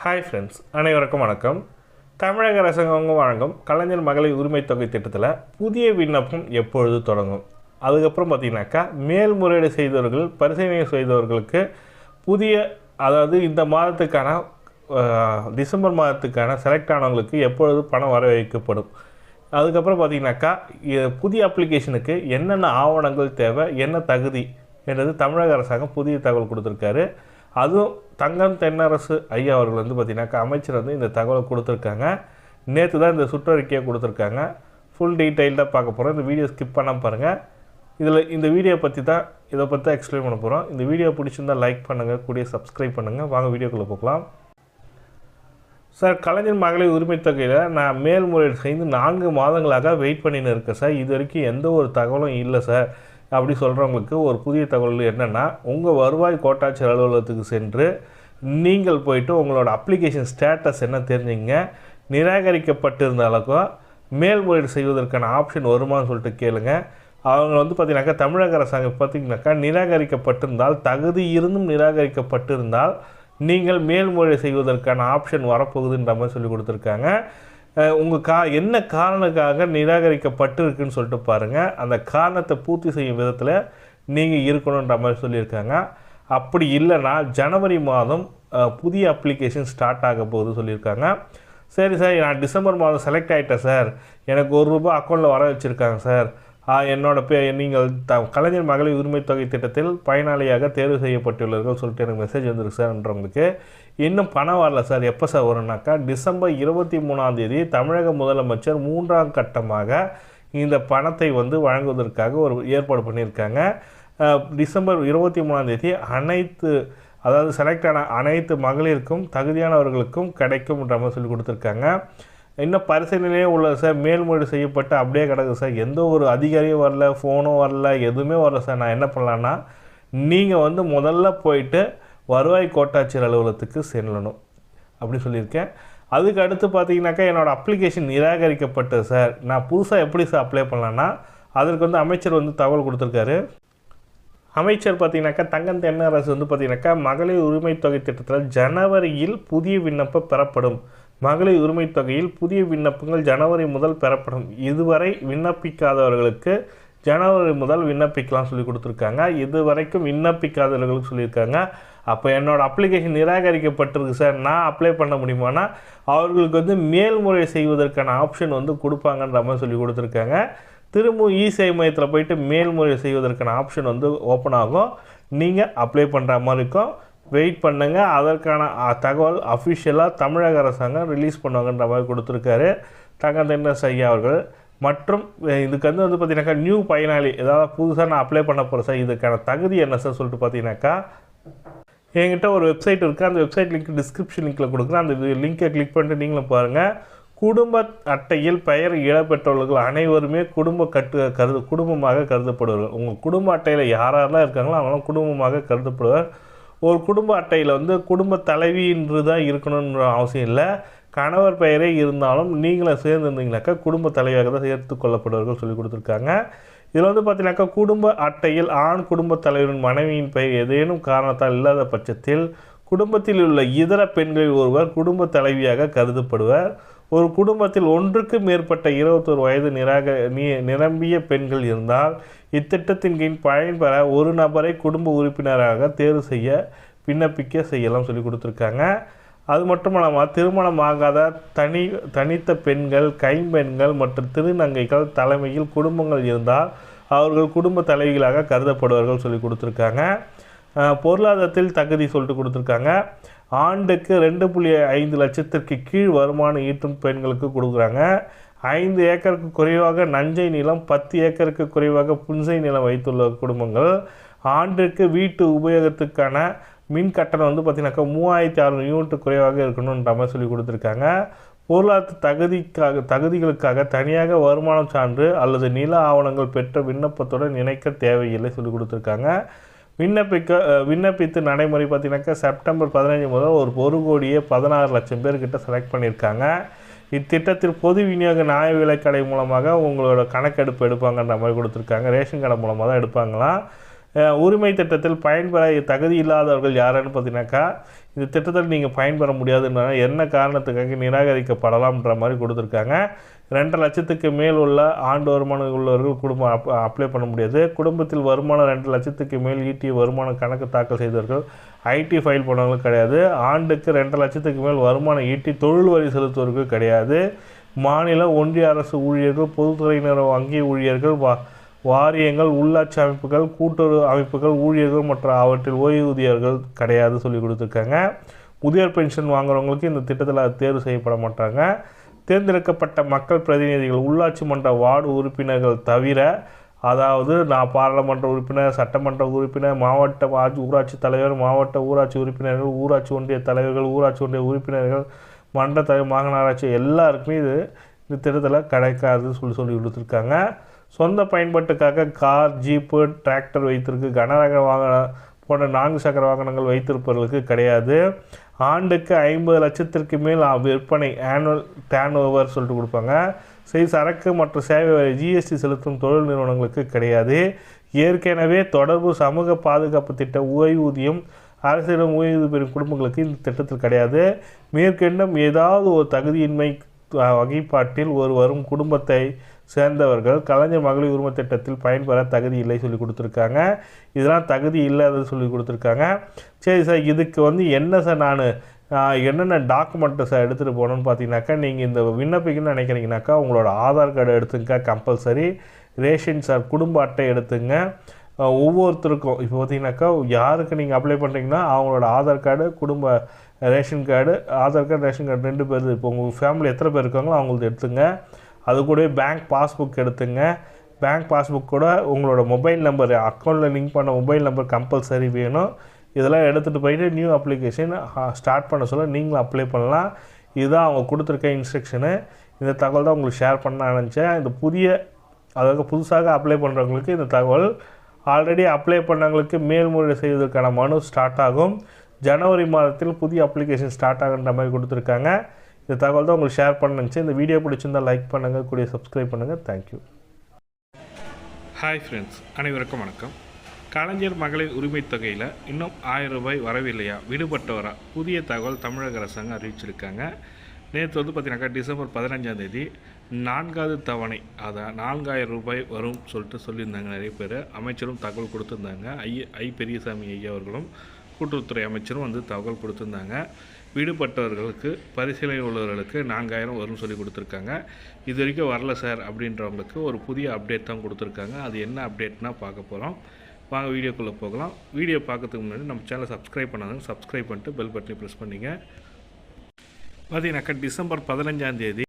Hi friends, அனைவருக்கும் வணக்கம். தமிழக அரசாங்கம் வழங்கும் கலைஞர் மகளிர் உரிமை தொகை திட்டத்தில் புதிய விண்ணப்பம் எப்பொழுது தொடங்கும்? அதுக்கப்புறம் பார்த்தீங்கன்னாக்கா மேல்முறையீடு செய்தவர்கள் பரிசீலனை செய்தவர்களுக்கு புதிய அதாவது இந்த மாதத்துக்கான டிசம்பர் மாதத்துக்கான செலக்ட் ஆனவங்களுக்கு எப்பொழுது பணம் வர வைக்கப்படும்? அதுக்கப்புறம் பார்த்தீங்கன்னாக்கா புதிய அப்ளிகேஷனுக்கு என்னென்ன ஆவணங்கள் தேவை, என்ன தகுதி என்றது தமிழக அரசாங்கம் புதிய தகவல் கொடுத்துருக்காரு. அதுவும் தங்கம் தென்னரசு ஐயா அவர்கள் பார்த்திங்கனாக்கா அமைச்சர் இந்த தகவலை கொடுத்துருக்காங்க. நேற்று தான் இந்த சுற்றறிக்கையை கொடுத்துருக்காங்க. ஃபுல் டீட்டெயில்டாக பார்க்க போகிறோம். இந்த வீடியோ ஸ்கிப் பண்ணாமல் பாருங்கள். இந்த வீடியோ பற்றி தான் இதை பற்றி எக்ஸ்பிளைன் பண்ண போகிறோம். இந்த வீடியோ பிடிச்சிருந்தால் லைக் பண்ணுங்கள், கூடிய சப்ஸ்கிரைப் பண்ணுங்கள். வாங்க வீடியோக்குள்ளே போகலாம். சார், கலைஞர் மகளிர் உரிமை தொகையில் நான் மேல்முறையீடு செய்து 4 மாதங்களாக வெயிட் பண்ணின்னு இருக்கேன் சார். இது வரைக்கும் எந்த ஒரு தகவலும் இல்லை சார் அப்படி சொல்கிறவங்களுக்கு ஒரு புதிய தகவல் என்னென்னா, உங்கள் வருவாய் கோட்டாட்சியர் அலுவலகத்துக்கு சென்று நீங்கள் போய்ட்டு உங்களோட அப்ளிகேஷன் ஸ்டேட்டஸ் என்ன தெரிஞ்சுங்க. நிராகரிக்கப்பட்டிருந்தாலும் மேல்முறையீடு செய்வதற்கான ஆப்ஷன் வருமானு சொல்லிட்டு கேளுங்க. அவங்க பார்த்திங்கனாக்கா தமிழக அரசாங்கம் பார்த்திங்கனாக்கா நிராகரிக்கப்பட்டிருந்தால், தகுதி இருந்தும் நிராகரிக்கப்பட்டிருந்தால் நீங்கள் மேல்முறையீடு செய்வதற்கான ஆப்ஷன் வரப்போகுதுன்ற மாதிரி சொல்லி கொடுத்துருக்காங்க. உங்கள் என்ன காரணத்துக்காக நிராகரிக்கப்பட்டிருக்குன்னு சொல்லிட்டு பாருங்கள். அந்த காரணத்தை பூர்த்தி செய்யும் விதத்தில் நீங்கள் இருக்கணுன்ற மாதிரி சொல்லியிருக்காங்க. அப்படி இல்லைன்னா ஜனவரி மாதம் புதிய அப்ளிகேஷன் ஸ்டார்ட் ஆக போகுது சொல்லியிருக்காங்க. சரி சார், நான் டிசம்பர் மாதம் செலக்ட் ஆகிட்டேன் சார், எனக்கு ₹1 அக்கௌண்ட்டில் வர வச்சுருக்காங்க சார், என்னோட நீங்கள் கலைஞர் மகளிர் உரிமை தொகை திட்டத்தில் பயனாளியாக தேர்வு செய்யப்பட்டுள்ளீர்கள் சொல்லிட்டு எனக்கு மெசேஜ் வந்துருக்கு சார்ன்றவங்களுக்கு இன்னும் பணம் வரல சார். எப்போ சார் வரும்னாக்கா டிசம்பர் 23 தமிழக முதலமைச்சர் 3ஆம் கட்டமாக இந்த பணத்தை வழங்குவதற்காக ஒரு ஏற்பாடு பண்ணியிருக்காங்க. டிசம்பர் 23 அனைத்து அதாவது செலக்ட் ஆன அனைத்து மகளிருக்கும் தகுதியானவர்களுக்கும் கிடைக்கும்ன்ற மாதிரி சொல்லி கொடுத்துருக்காங்க. இன்னும் பரிசீலனையே உள்ளது சார், மேல்முறையீடு செய்யப்பட்டு அப்படியே கிடக்குது சார், எந்த ஒரு அதிகாரியும் வரல, ஃபோனும் வரல, எதுவுமே வரல சார். நான் என்ன பண்ணலான்னா, நீங்கள் முதல்ல போயிட்டு வருவாய் கோட்டாட்சியர் அலுவலகத்துக்கு செல்லணும் அப்படி சொல்லியிருக்கேன். அதுக்கு அடுத்து பார்த்தீங்கன்னாக்கா என்னோடய அப்ளிகேஷன் நிராகரிக்கப்பட்டது சார், நான் புதுசாக எப்படி சார் அப்ளை பண்ணலான்னா அதற்கு அமைச்சர் தகவல் கொடுத்துருக்காரு. அமைச்சர் பார்த்திங்கனாக்கா தங்கம் தென்னரசு பார்த்திங்கனாக்கா மகளிர் உரிமை தொகை திட்டத்தில் ஜனவரியில் புதிய விண்ணப்பம் பெறப்படும். மகளிர் உரிமை தொகையில் புதிய விண்ணப்பங்கள் ஜனவரி முதல் பெறப்படும். இதுவரை விண்ணப்பிக்காதவர்களுக்கு ஜனவரி முதல் விண்ணப்பிக்கலாம் சொல்லி கொடுத்துருக்காங்க. இதுவரைக்கும் விண்ணப்பிக்காதவர்களுக்கு சொல்லியிருக்காங்க. அப்போ என்னோடய அப்ளிகேஷன் நிராகரிக்கப்பட்டிருக்கு சார், நான் அப்ளை பண்ண முடியுமானா அவர்களுக்கு மேல்முறை செய்வதற்கான ஆப்ஷன் கொடுப்பாங்கன்ற மாதிரி சொல்லி கொடுத்துருக்காங்க. திரும்பவும் இ-சேவை மையத்தில் போயிட்டு மேல்முறை செய்வதற்கான ஆப்ஷன் ஓப்பன் ஆகும். நீங்கள் அப்ளை பண்ணுற மாதிரி இருக்கும். வெயிட் பண்ணுங்க, அதற்கான தகவல் அஃபிஷியலாக தமிழக அரசாங்கம் ரிலீஸ் பண்ணுவாங்கன்ற மாதிரி கொடுத்துருக்காரு தங்கம் தென்னரசு ஐயா அவர்கள். மற்றும் இதுக்கு பார்த்தீங்கன்னாக்கா நியூ பயனாளி, ஏதாவது புதுசாக நான் அப்ளை பண்ண போகிறேன் சார், இதுக்கான தகுதி என்ன சார் சொல்லிட்டு பார்த்தீங்கன்னாக்கா என்கிட்ட ஒரு வெப்சைட் இருக்குது. அந்த வெப்சைட் லிங்க் டிஸ்கிரிப்ஷன் லிங்க்கில் கொடுக்குறேன். அந்த லிங்கை கிளிக் பண்ணிட்டு நீங்களும் பாருங்கள். குடும்ப அட்டையில் பெயர் இடம்பெற்றவர்கள் அனைவருமே குடும்பமாக கருதப்படுவார்கள். உங்கள் குடும்ப அட்டையில் யாரெல்லாம் இருக்காங்களோ அவங்களாம் குடும்பமாக கருதப்படுவார். ஒரு குடும்ப அட்டையில் குடும்ப தலைவின்று தான் இருக்கணுன்ற அவசியம் இல்லை. கணவர் பெயரே இருந்தாலும் நீங்களும் சேர்ந்துருந்தீங்கனாக்கா குடும்ப தலைவியாக தான் சேர்த்து கொள்ளப்படுவார்கள் சொல்லி கொடுத்துருக்காங்க. இதில் பார்த்தீங்கன்னாக்கா குடும்ப அட்டையில் ஆண் குடும்ப தலைவரின் மனைவியின் பெயர் ஏதேனும் காரணத்தால் இல்லாத பட்சத்தில் குடும்பத்தில் உள்ள இதர பெண்களில் ஒருவர் குடும்ப தலைவியாக கருதப்படுவார். ஒரு குடும்பத்தில் ஒன்றுக்கு மேற்பட்ட 21 வயது நிரம்பிய பெண்கள் இருந்தால் இத்திட்டத்தின் கீழ் பயன்பெற ஒரு நபரை குடும்ப உறுப்பினராக தேர்வு செய்ய விண்ணப்பிக்க செய்யலாம் சொல்லி கொடுத்துருக்காங்க. அது மட்டும் இல்லாமல் திருமணமாகாத தனித்த பெண்கள், கைம்பெண்கள் மற்றும் திருநங்கைகள் தலைமையில் குடும்பங்கள் இருந்தால் அவர்கள் குடும்ப தலைவிகளாக கருதப்படுவார்கள் சொல்லி கொடுத்துருக்காங்க. பொருளாதாரத்தில் தகுதி சொல்லிட்டு கொடுத்துருக்காங்க. ஆண்டுக்கு 2.5 லட்சத்திற்கு கீழ் வருமானம் ஈட்டும் பெண்களுக்கு கொடுக்குறாங்க. 5 ஏக்கருக்கு குறைவாக நஞ்சை நிலம், 10 ஏக்கருக்கு குறைவாக புன்சை நிலம் வைத்துள்ள குடும்பங்கள் ஆண்டுக்கு வீட்டு உபயோகத்துக்கான மின் கட்டணம் பார்த்திங்கனாக்கா 3600 யூனிட் குறைவாக இருக்கணுன்ற மாதிரி சொல்லி கொடுத்துருக்காங்க. பொருளாதார தகுதிகளுக்காக தனியாக வருமானம் சான்று அல்லது நில ஆவணங்கள் பெற்ற விண்ணப்பத்துடன் இணைக்க தேவையில்லை சொல்லி கொடுத்துருக்காங்க. விண்ணப்பித்து நடைமுறை பார்த்திங்கனாக்கா செப்டம்பர் 15 முதல் 1,16 லட்சம் பேர்கிட்ட செலக்ட் பண்ணியிருக்காங்க. இத்திட்டத்தில் பொது விநியோக நியாய விலைக்கடை மூலமாக உங்களோட கணக்கெடுப்பு எடுப்பாங்கன்ற மாதிரி கொடுத்துருக்காங்க. ரேஷன் கடை மூலமாக தான் எடுப்பாங்களாம். உரிமை திட்டத்தில் பயன்பெற தகுதி இல்லாதவர்கள் யாருன்னு பார்த்தீங்கன்னாக்கா இந்த திட்டத்தில் நீங்கள் பயன்பெற முடியாதுன்னா என்ன காரணத்துக்காக நிராகரிக்கப்படலாம்ன்ற மாதிரி கொடுத்துருக்காங்க. 2 லட்சத்துக்கு மேல் உள்ள ஆண்டு வருமானம் உள்ளவர்கள் குடும்பம் அப்ளை பண்ண முடியாது. குடும்பத்தில் வருமானம் 2 லட்சத்துக்கு மேல் ஈட்டிய வருமான கணக்கு தாக்கல் செய்தவர்கள் ஐடி ஃபைல் பண்ணவங்களும் கிடையாது. ஆண்டுக்கு 2 லட்சத்துக்கு மேல் வருமானம் ஈட்டி தொழில் வரி செலுத்துவர்கள் கிடையாது. மாநில ஒன்றிய அரசு ஊழியர்கள், பொதுத்துறையினர், வங்கி ஊழியர்கள், வாரியங்கள், உள்ளாட்சி அமைப்புகள், கூட்டுறவு அமைப்புகள், ஊழியர்கள் மற்றும் அவற்றில் ஓய்வூதியர்கள் கிடையாது சொல்லி கொடுத்துருக்காங்க. முதியோர் பென்ஷன் வாங்குறவங்களுக்கு இந்த திட்டத்தில் தேர்வு செய்யப்பட மாட்டாங்க. தேர்ந்தெடுக்கப்பட்ட மக்கள் பிரதிநிதிகள், உள்ளாட்சி மன்ற வார்டு உறுப்பினர்கள் தவிர, அதாவது நான் பாராளுமன்ற உறுப்பினர், சட்டமன்ற உறுப்பினர், மாவட்ட ஊராட்சி தலைவர், மாவட்ட ஊராட்சி உறுப்பினர்கள், ஊராட்சி ஒன்றிய தலைவர்கள், ஊராட்சி ஒன்றிய உறுப்பினர்கள், மன்ற தலைவர், மாநகராட்சி எல்லாருக்குமே இந்த திட்டத்தில் கிடைக்காது சொல்லி கொடுத்துருக்காங்க. சொந்த பயன்பாட்டுக்காக கார், ஜீப்பு, டிராக்டர் வைத்திருக்கு கனரக வாகனம் போன்ற 4 சக்கர வாகனங்கள் வைத்திருப்பவர்களுக்கு கிடையாது. ஆண்டுக்கு 50 லட்சத்திற்கு மேல் விற்பனை ஆனுவல் டேர்ன் ஓவர் சொல்லிட்டு கொடுப்பாங்க. சரக்கு மற்றும் சேவை வரி ஜிஎஸ்டி செலுத்தும் தொழில் நிறுவனங்களுக்கு கிடையாது. ஏற்கனவே தொடர்பு சமூக பாதுகாப்பு திட்ட ஓய்வூதியம் அரசிடம் ஓய்வூதியம் பெறும் குடும்பங்களுக்கு இந்த திட்டத்தில் கிடையாது. மேற்கொண்டும் ஏதாவது ஒரு தகுதியின்மை வகைப்பாட்டில் வரும் குடும்பத்தை சேர்ந்தவர்கள் கலைஞர் மகளிர் உரிமை திட்டத்தில் பயன்பெற தகுதி இல்லை சொல்லி கொடுத்துருக்காங்க. இதெல்லாம் தகுதி இல்லாதது சொல்லி கொடுத்துருக்காங்க. சரி சார், இதுக்கு என்ன சார் நான் என்னென்ன டாக்குமெண்ட்டு சார் எடுத்துகிட்டு போகணுன்னு பார்த்தீங்கன்னாக்கா, நீங்கள் இந்த விண்ணப்பிக்கணும்னு நினைக்கிறீங்கனாக்கா உங்களோட ஆதார் கார்டு எடுத்துங்க கம்பல்சரி. ரேஷன் சார் குடும்ப அட்டை எடுத்துங்க. ஒவ்வொருத்தருக்கும் இப்போ பார்த்தீங்கன்னாக்கா யாருக்கு நீங்கள் அப்ளை பண்ணுறீங்கன்னா அவங்களோட ஆதார் கார்டு, குடும்ப ration card, Aadhaar card ration card 2 பேர். இப்போ உங்கள் ஃபேமிலி எத்தனை பேர் இருக்காங்களோ அவங்களுக்கு எடுத்துங்க. அது கூட பேங்க் பாஸ்புக் எடுத்துங்க. பேங்க் பாஸ்புக் கூட உங்களோட மொபைல் நம்பர், அக்கௌண்ட்டில் லிங்க் பண்ண மொபைல் நம்பர் கம்பல்சரி வேணும். இதெல்லாம் எடுத்துகிட்டு போயிட்டு நியூ அப்ளிகேஷன் ஸ்டார்ட் பண்ண சொல்ல நீங்களும் அப்ளை பண்ணலாம். இதுதான் அவங்க கொடுத்துருக்க இன்ஸ்ட்ரக்ஷனு. இந்த தகவல் தான் உங்களுக்கு ஷேர் பண்ண நினச்சேன். இந்த புதுசாக அப்ளை பண்ணுறவங்களுக்கு இந்த தகவல். ஆல்ரெடி அப்ளை பண்ணவங்களுக்கு மேல்முறையீடு செய்வதற்கான மனு ஸ்டார்ட் ஆகும். ஜனவரி மாதத்தில் புதிய அப்ளிகேஷன் ஸ்டார்ட் ஆகுன்ற மாதிரி கொடுத்துருக்காங்க. இந்த தகவல் தான் உங்களுக்கு ஷேர் பண்ண நினச்சி. இந்த வீடியோ பிடிச்சிருந்தால் லைக் பண்ணுங்கள், கூடிய சப்ஸ்கிரைப் பண்ணுங்கள். தேங்க்யூ. ஹாய் ஃப்ரெண்ட்ஸ், அனைவருக்கும் வணக்கம். கலைஞர் மகளிர் உரிமை தொகையில் இன்னும் 1000 ரூபாய் வரவில்லையா, விடுபட்டவரா? புதிய தகவல் தமிழக அரசாங்கம் அறிவிச்சிருக்காங்க. நேற்று பார்த்தீங்கன்னாக்கா டிசம்பர் 15ஆம் தேதி 4வது தவணை, அதான் 4000 ரூபாய் வரும் சொல்லியிருந்தாங்க நிறைய பேர். அமைச்சரும் தகவல் கொடுத்துருந்தாங்க. பெரியசாமி ஐயா அவர்களும் கூட்டுறவுத்துறை அமைச்சரும் தகவல் கொடுத்துருந்தாங்க. விடுபட்டவர்களுக்கு, பரிசீலனை உள்ளவர்களுக்கு 4000 வரும்னு சொல்லி கொடுத்துருக்காங்க. இது வரைக்கும் வரல சார் அப்படின்றவங்களுக்கு ஒரு புதிய அப்டேட் தான் கொடுத்துருக்காங்க. அது என்ன அப்டேட்னா பார்க்க போகிறோம். வாங்க வீடியோக்குள்ளே போகலாம். வீடியோ பார்க்கறதுக்கு முன்னாடி நம்ம சேனலை சப்ஸ்கிரைப் பண்ணாதவங்க சப்ஸ்கிரைப் பண்ணிட்டு பெல் பட்டனை ப்ரெஸ் பண்ணிங்க. பார்த்தீங்கன்னாக்கா டிசம்பர் 15ஆம் தேதி